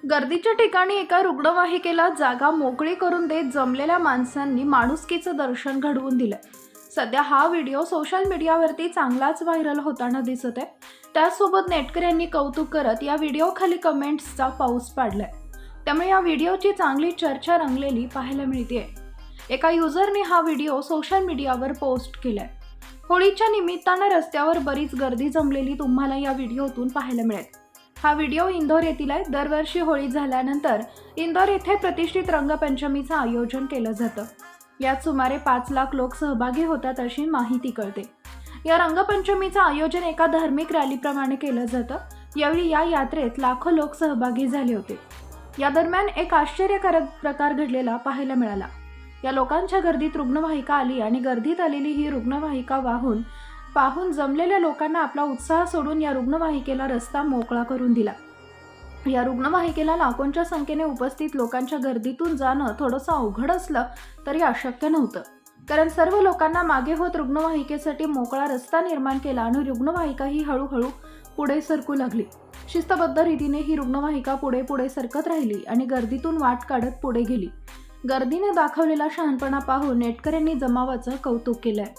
गर्दीच्या ठिकाणी एका रुग्णवाहिकेला जागा मोकळी करून देत जमलेल्या माणसांनी माणुसकीचं दर्शन घडवून दिलंय. सध्या हा व्हिडिओ सोशल मीडियावरती चांगलाच व्हायरल होताना दिसत आहे. त्यासोबत नेटकऱ्यांनी कौतुक करत या व्हिडिओखाली कमेंट्सचा पाऊस पाडलाय. त्यामुळे या व्हिडिओची चांगली चर्चा रंगलेली पाहायला मिळतेय. एका युजरने हा व्हिडिओ सोशल मीडियावर पोस्ट केलाय. होळीच्या निमित्तानं रस्त्यावर बरीच गर्दी जमलेली तुम्हाला या व्हिडिओतून पाहायला मिळेल. हा व्हिडिओ इंदोर येथील आहे. दरवर्षी होळी झाल्यानंतर इंदोर येथे प्रतिष्ठित रंगपंचमीचं आयोजन केलं जातं. यात सुमारे 5 लाख लोक सहभागी होतात अशी माहिती कळते. या रंगपंचमीचं आयोजन एका धार्मिक रॅलीप्रमाणे केलं जातं. यावेळी या यात्रेत लाखो लोक सहभागी झाले होते. या दरम्यान एक आश्चर्यकारक प्रकार घडलेला पाहायला मिळाला. या लोकांच्या गर्दीत रुग्णवाहिका आली आणि गर्दीत आलेली ही रुग्णवाहिका पाहून जमलेल्या लोकांना आपला उत्साह सोडून या रुग्णवाहिकेला रस्ता मोकळा करून दिला. या रुग्णवाहिकेला लाखोंच्या संख्येने उपस्थित लोकांच्या गर्दीतून जाणं थोडंसं अवघड असलं तरी अशक्य नव्हतं. कारण सर्व लोकांना मागे होत रुग्णवाहिकेसाठी मोकळा रस्ता निर्माण केला आणि रुग्णवाहिका ही हळूहळू पुढे सरकू लागली. शिस्तबद्ध रीतीने ही रुग्णवाहिका पुढे सरकत राहिली आणि गर्दीतून वाट काढत पुढे गेली. गर्दीने दाखवलेला शहाणपणा पाहून नेटकऱ्यांनी जमावाचं कौतुक केलंय.